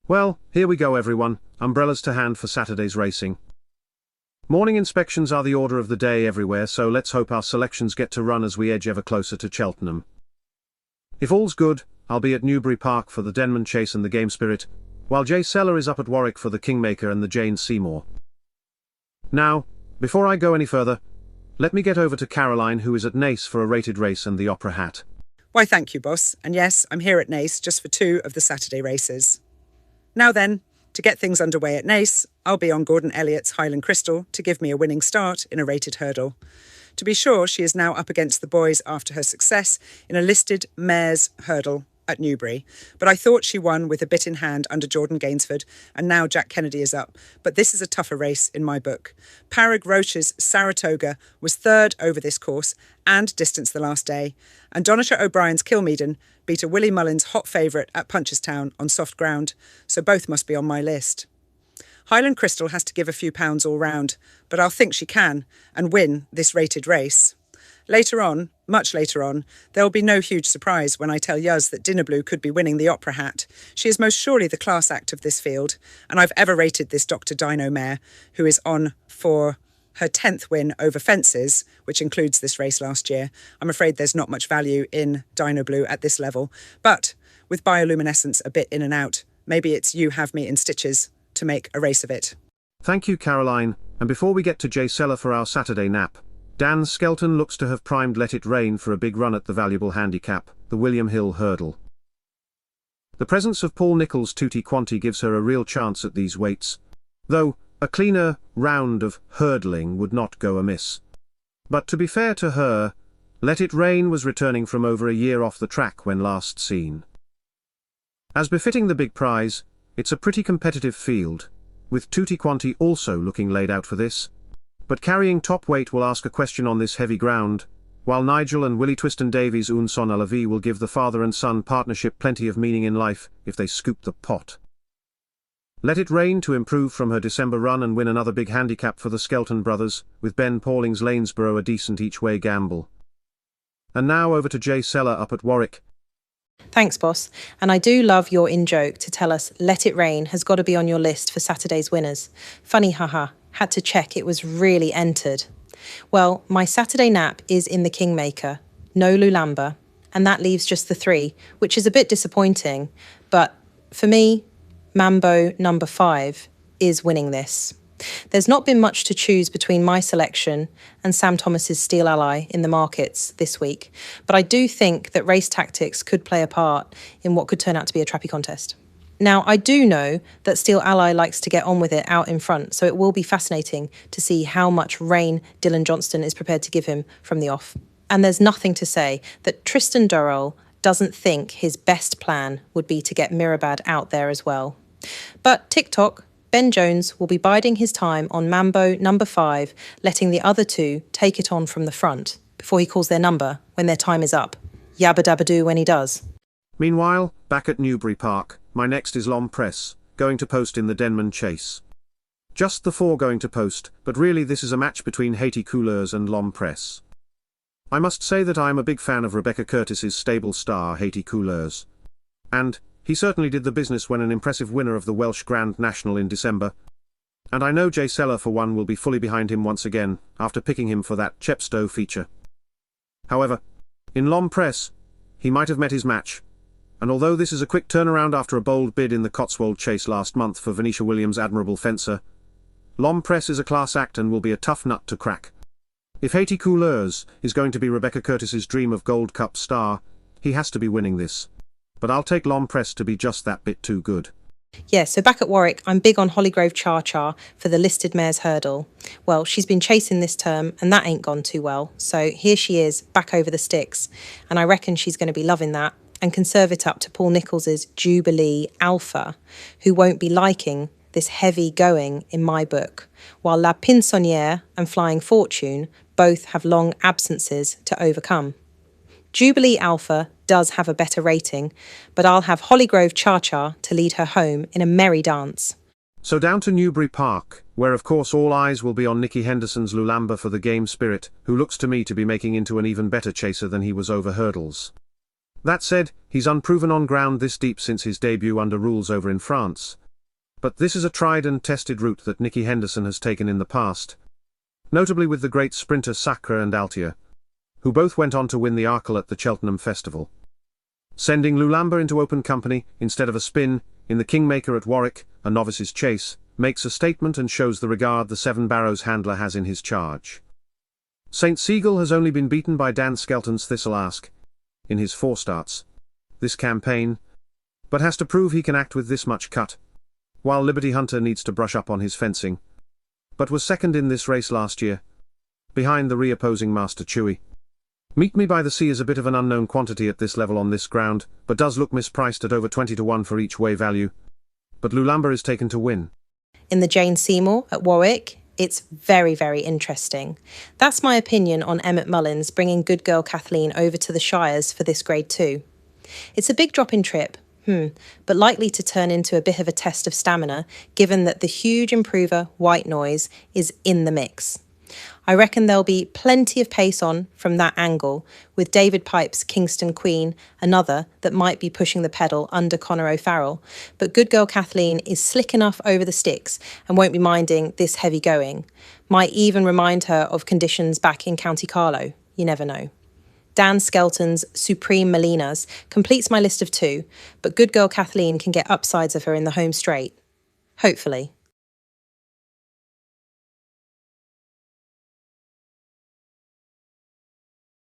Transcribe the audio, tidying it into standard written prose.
Well, here we go everyone, umbrellas to hand for Saturday's racing. Morning inspections are the order of the day everywhere, so let's hope our selections get to run as we edge ever closer to Cheltenham. If all's good, I'll be at Newbury Park for the Denman Chase and the Game Spirit, while Jaysella is up at Warwick for the Kingmaker and the Jane Seymour. Now, before I go any further, let me get over to Caroline, who is at Naas for a rated race and the Opera Hat. Why, thank you, boss. And yes, I'm here at Naas just for 2 of the Saturday races. Now then, to get things underway at Naas, I'll be on Gordon Elliott's Highland Crystal to give me a winning start in a rated hurdle. To be sure, she is now up against the boys after her success in a listed mares hurdle at Newbury, but I thought she won with a bit in hand under Jordan Gainsford, and now Jack Kennedy is up. But this is a tougher race in my book. Parag Roche's Saratoga was 3rd over this course and distance the last day, and Donacha O'Brien's Kilmeaden beat a Willie Mullins hot favourite at Punchestown on soft ground, so both must be on my list. Highland Crystal has to give a few pounds all round, but I'll think she can and win this rated race. Later on, much later on, there will be no huge surprise when I tell Yuz that Dinner Blue could be winning the Opera Hat. She is most surely the class act of this field, and I've ever rated this Dr. Dino mare, who is on for her 10th win over fences, which includes this race last year. I'm afraid there's not much value in Dino Blue at this level, but with bioluminescence a bit in and out, maybe it's You Have Me in Stitches to make a race of it. Thank you, Caroline, and before we get to Jaysella for our Saturday nap, Dan Skelton looks to have primed Let It Rain for a big run at the valuable handicap, the William Hill Hurdle. The presence of Paul Nicholls' Tutti Quanti gives her a real chance at these weights, though a cleaner round of hurdling would not go amiss. But to be fair to her, Let It Rain was returning from over a year off the track when last seen. As befitting the big prize, it's a pretty competitive field, with Tutti Quanti also looking laid out for this. But carrying top weight will ask a question on this heavy ground, while Nigel and Willie Twiston Davies' Un Son à la Vie will give the father and son partnership plenty of meaning in life if they scoop the pot. Let It Rain to improve from her December run and win another big handicap for the Skelton brothers, with Ben Pauling's Lanesborough a decent each-way gamble. And now over to Jaysella up at Warwick. Thanks, boss. And I do love your in-joke to tell us Let It Rain has got to be on your list for Saturday's winners. Funny, haha. Had to check it was really entered. Well, my Saturday nap is in the Kingmaker, no Lulamba, and that leaves just the 3, which is a bit disappointing. But for me, Mambo number 5 is winning this. There's not been much to choose between my selection and Sam Thomas's Steel Ally in the markets this week, but I do think that race tactics could play a part in what could turn out to be a trappy contest. Now, I do know that Steel Ally likes to get on with it out in front, so it will be fascinating to see how much rain Dylan Johnston is prepared to give him from the off. And there's nothing to say that Tristan Durrell doesn't think his best plan would be to get Mirabad out there as well. But TikTok, Ben Jones will be biding his time on Mambo number 5, letting the other 2 take it on from the front before he calls their number when their time is up. Yabba dabba doo when he does. Meanwhile, back at Newbury Park, my next is L'Homme Presse, going to post in the Denman Chase. Just the 4 going to post, but really this is a match between Haiti Couleurs and L'Homme Presse. I must say that I am a big fan of Rebecca Curtis's stable star Haiti Couleurs. And he certainly did the business when an impressive winner of the Welsh Grand National in December. And I know Jaysella for one will be fully behind him once again, after picking him for that Chepstow feature. However, in L'Homme Presse, he might have met his match. And although this is a quick turnaround after a bold bid in the Cotswold Chase last month for Venetia Williams' admirable fencer, L'Homme Presse is a class act and will be a tough nut to crack. If Haiti Couleurs is going to be Rebecca Curtis's dream of Gold Cup star, he has to be winning this. But I'll take L'Homme Presse to be just that bit too good. Yeah, so back at Warwick, I'm big on Hollygrove Cha-Cha for the listed mare's hurdle. Well, she's been chasing this term, and that ain't gone too well. So here she is, back over the sticks. And I reckon she's going to be loving that and can serve it up to Paul Nicholls' Jubilee Alpha, who won't be liking this heavy going in my book, while La Pinsonnière and Flying Fortune both have long absences to overcome. Jubilee Alpha does have a better rating, but I'll have Hollygrove Cha-Cha to lead her home in a merry dance. So down to Newbury Park, where of course all eyes will be on Nicky Henderson's Lulamba for the Game Spirit, who looks to me to be making into an even better chaser than he was over hurdles. That said, he's unproven on ground this deep since his debut under rules over in France. But this is a tried and tested route that Nicky Henderson has taken in the past. Notably with the great sprinter Sacre and Altier, who both went on to win the Arkle at the Cheltenham Festival. Sending Lulamba into open company, instead of a spin, in the Kingmaker at Warwick, a novice's chase, makes a statement and shows the regard the Seven Barrows handler has in his charge. St. Seagull has only been beaten by Dan Skelton's Thistle Ask, in his 4 starts, this campaign, but has to prove he can act with this much cut, while Liberty Hunter needs to brush up on his fencing, but was second in this race last year, behind the re-opposing Master Chewy. Meet Me by the Sea is a bit of an unknown quantity at this level on this ground, but does look mispriced at over 20 to 1 for each way value. But Lulamba is taken to win. In the Jane Seymour at Warwick, it's very, very interesting. That's my opinion on Emmett Mullins bringing good girl Kathleen over to the Shires for this Grade 2. It's a big drop in trip, but likely to turn into a bit of a test of stamina, given that the huge improver White Noise is in the mix. I reckon there'll be plenty of pace on from that angle, with David Pipe's Kingston Queen, another that might be pushing the pedal under Conor O'Farrell, but good girl Kathleen is slick enough over the sticks and won't be minding this heavy going. Might even remind her of conditions back in County Carlow, you never know. Dan Skelton's Supreme Melinas completes my list of 2, but good girl Kathleen can get upsides of her in the home straight. Hopefully.